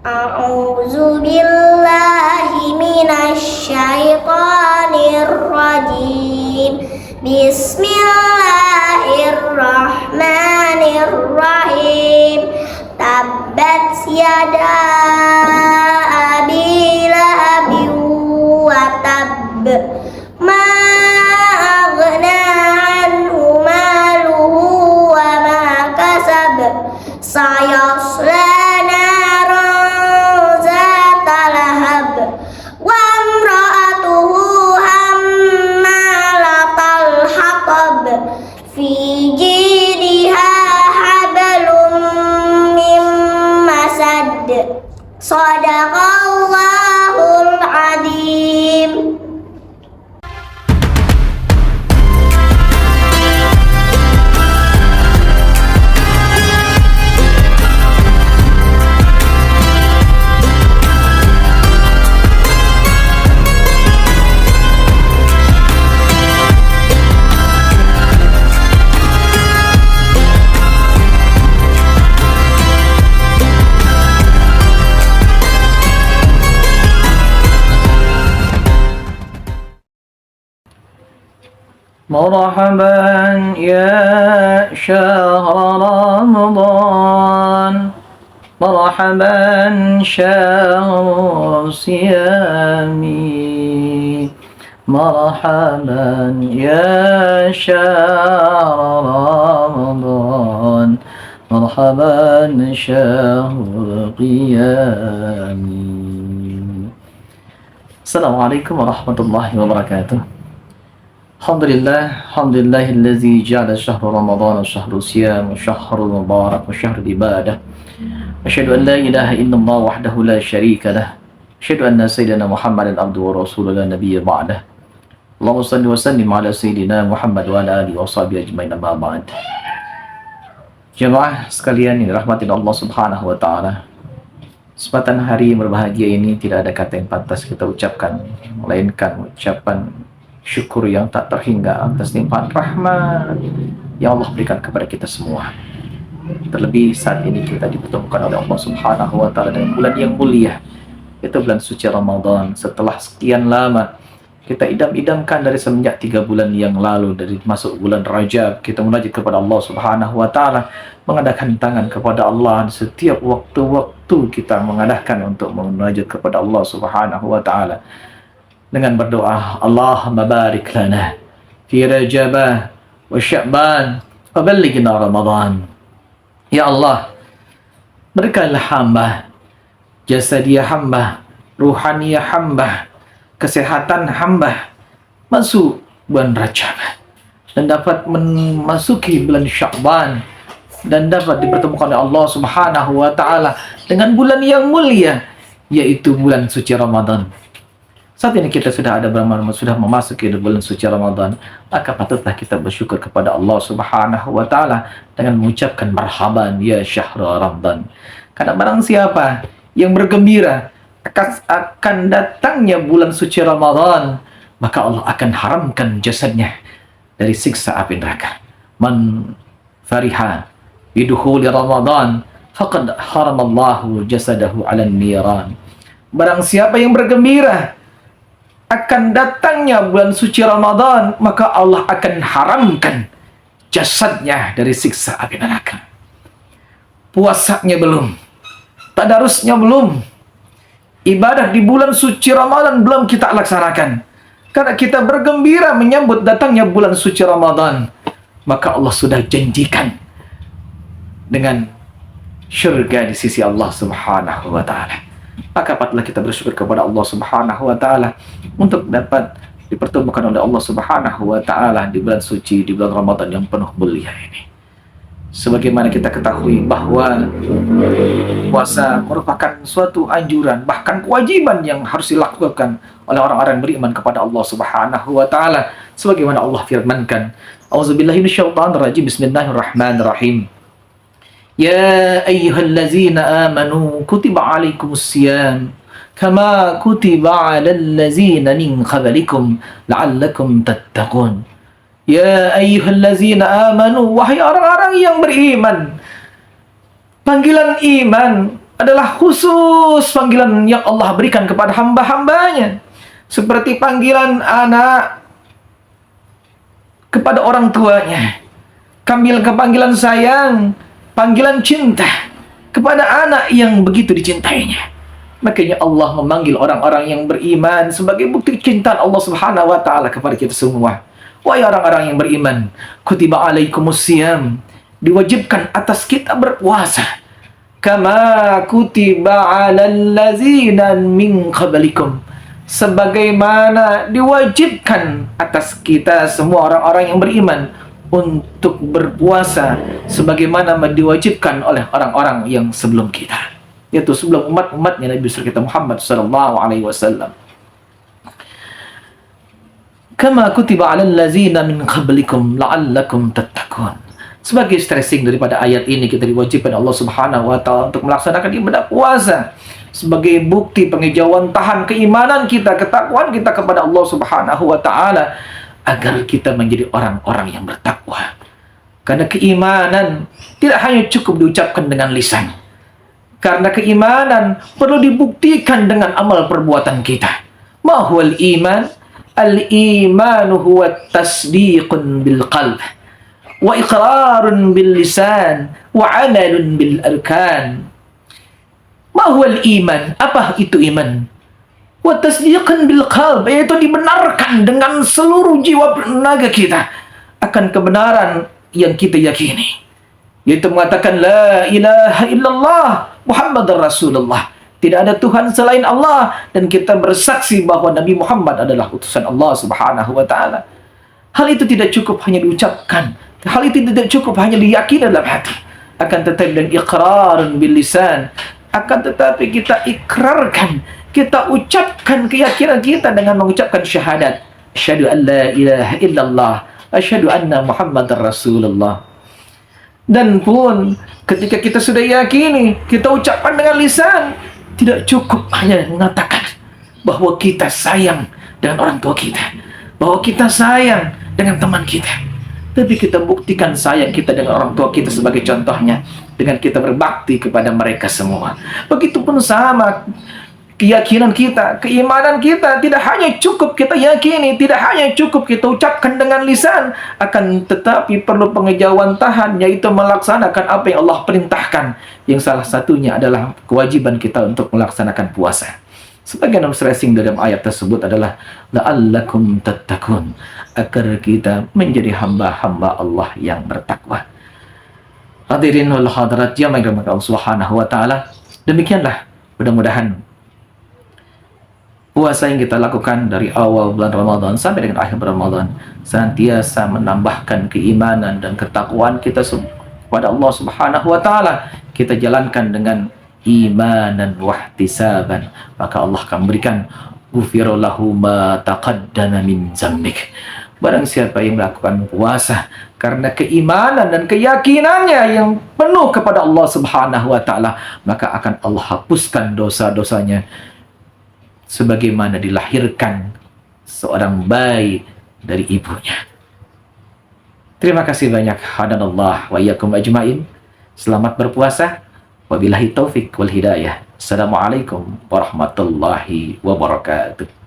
A'udzu billahi minasy syaithanir rajim. Bismillahirrahmanirrahim. Tabbat yada abi lahabin wa tabb. Ma aghna anhu maluhu wa ma kasab. Sayasla naran zata lahab. Wa imra'atuhu hammalatal hatab. Fi jidha hablum min masad. Shadaqallahul adzim. مرحبا يا شهر رمضان، مرحبا شهر صيامي، مرحبا يا شهر رمضان، مرحبا شهر قيامي. Assalamualaikum warahmatullahi wabarakatuh. Alhamdulillahillazi ja'ala syahra ramadhana syahru siyam wa syahrul mubarak wa syahrul ibadah. Asyhadu an la ilaha illallah wahdahu la syarika lah. Asyhadu anna sayyidina Muhammadan abduhu wa rasuluhu la nabiyya ba'dah. Allahumma shalli wa sallim ala sayyidina Muhammad wa ala alihi wa sahbihi ajmain, amma ba'd. Jemaah sekalian yang dirahmati Allah Subhanahu wa taala. Kesempatan hari yang berbahagia ini tidak ada kata yang pantas kita ucapkan melainkan ucapan syukur yang tak terhingga atas limpahan rahmat yang Allah berikan kepada kita semua. Terlebih saat ini kita dipertemukan oleh Allah Subhanahu wa taala dengan bulan yang mulia, yaitu bulan suci Ramadan. Setelah sekian lama kita idam-idamkan dari semenjak 3 bulan yang lalu, dari masuk bulan Rajab, kita munajat kepada Allah Subhanahu wa taala, mengadakan tangan kepada Allah. Setiap waktu-waktu kita mengadakan untuk munajat kepada Allah Subhanahu wa taala dengan berdoa, Allahumma barik lana fi Rajab wa Sya'ban wa ballighna Ramadan. Ya Allah, berikanlah hamba, jasadiah hamba, ruhaniyah hamba, kesehatan hamba masuk bulan Rajab dan dapat memasuki bulan Sya'ban dan dapat dipertemukan oleh Allah Subhanahu wa taala dengan bulan yang mulia, yaitu bulan suci Ramadan. Saat ini kita sudah memasuki bulan suci Ramadan, maka patutlah kita bersyukur kepada Allah Subhanahu wa taala dengan mengucapkan marhaban ya syahrul Ramadan. Karena barang siapa yang bergembira akan datangnya bulan suci Ramadan, maka Allah akan haramkan jasadnya dari siksa api neraka. Man fariha bidukhuli Ramadan faqad haramallahu jasadahu 'alan niran. Barang siapa yang bergembira akan datangnya bulan suci Ramadan, maka Allah akan haramkan jasadnya dari siksa api neraka. Puasanya belum, tadarusnya belum, ibadah di bulan suci Ramadan belum kita laksanakan. Karena kita bergembira menyambut datangnya bulan suci Ramadan, maka Allah sudah janjikan dengan syurga di sisi Allah Subhanahu wa taala. Maka patutlah kita bersyukur kepada Allah Subhanahu wa taala untuk dapat dipertemukan oleh Allah Subhanahu wa taala di bulan suci, di bulan Ramadan yang penuh mulia ini. Sebagaimana kita ketahui bahwa puasa merupakan suatu anjuran, bahkan kewajiban yang harus dilakukan oleh orang-orang yang beriman kepada Allah Subhanahu wa taala. Sebagaimana Allah firmankan, A'udzubillahi minasyaitonirrajim, bismillahirrahmanirrahim. Ya ayyuhallazina amanu kutiba alaikumusiyam kama kutiba alal ladzina min qablikum la'allakum tattaqun. Ya ayyuhallazina amanu, wahai orang-orang yang beriman. Panggilan iman adalah khusus panggilan yang Allah berikan kepada hamba-hambanya. Seperti panggilan anak kepada orang tuanya, panggilan sayang, panggilan cinta kepada anak yang begitu dicintainya. Makanya Allah memanggil orang-orang yang beriman sebagai bukti cinta Allah Subhanahu wa taala kepada kita semua. Wahai orang-orang yang beriman, kutiba alaikumusiyam, diwajibkan atas kita berpuasa. Kama kutiba alal ladzina min qablikum, sebagaimana diwajibkan atas kita semua orang-orang yang beriman untuk berpuasa sebagaimana diwajibkan oleh orang-orang yang sebelum kita, yaitu sebelum umat-umatnya Nabi besar kita Muhammad sallallahu alaihi wasallam. Kama kutiba 'alal ladzina min qablikum la'allakum tattaqun. Sebagai stressing daripada ayat ini, kita diwajibkan Allah Subhanahu wa taala untuk melaksanakan ibadah puasa sebagai bukti pengejauhan tahan keimanan kita, ketakwaan kita kepada Allah Subhanahu wa taala, agar kita menjadi orang-orang yang bertakwa. Karena keimanan tidak hanya cukup diucapkan dengan lisan. Karena keimanan perlu dibuktikan dengan amal perbuatan kita. Ma huwal iman? Al-imanu huwa tasdiqun bil qalb wa iqrarun bil lisan wa amalun bil arkan. Ma huwal iman? Apa itu iman? Wa tasdiqun bil qalb, yaitu dibenarkan dengan seluruh jiwa tenaga kita akan kebenaran yang kita yakini, yaitu mengatakan la ilaha illallah Muhammadar Rasulullah, tidak ada Tuhan selain Allah, dan kita bersaksi bahwa Nabi Muhammad adalah utusan Allah Subhanahu wa taala. Hal itu tidak cukup hanya diucapkan, hal itu tidak cukup hanya diyakini dalam hati, akan tetapi dan iqrarun bil lisan, akan tetapi kita ikrarkan, kita ucapkan keyakinan kita dengan mengucapkan syahadat, asyhadu an la ilaha illallah, asyhadu anna Muhammadar Rasulullah. Dan pun ketika kita sudah yakini, kita ucapkan dengan lisan, tidak cukup hanya mengatakan bahwa kita sayang dengan orang tua kita, bahwa kita sayang dengan teman kita, tapi kita buktikan sayang kita dengan orang tua kita sebagai contohnya, dengan kita berbakti kepada mereka semua. Begitupun sama keyakinan kita, keimanan kita, tidak hanya cukup kita yakini, tidak hanya cukup kita ucapkan dengan lisan, akan tetapi perlu pengejauhan tahan, yaitu melaksanakan apa yang Allah perintahkan, yang salah satunya adalah kewajiban kita untuk melaksanakan puasa. Sebagian stressing dalam ayat tersebut adalah la'allakum tattaqun, agar kita menjadi hamba-hamba Allah yang bertakwa. Hadirin wal hadirat yang dirahmati Allah Subhanahu wa taala, demikianlah mudah-mudahan puasa yang kita lakukan dari awal bulan Ramadan sampai dengan akhir Ramadan senantiasa menambahkan keimanan dan ketakwaan kita kepada Allah Subhanahu wa taala. Kita jalankan dengan imanan wa ihtisaban, maka Allah akan memberikan ghufira lahu ma taqaddama min dzambik. Barang siapa yang melakukan puasa karena keimanan dan keyakinannya yang penuh kepada Allah Subhanahu wa taala, maka akan Allah hapuskan dosa-dosanya sebagaimana dilahirkan seorang bayi dari ibunya. Terima kasih banyak. Hadanallah wa iyyakum ajmain. Selamat berpuasa. Wabillahi taufik wal hidayah. Assalamualaikum warahmatullahi wabarakatuh.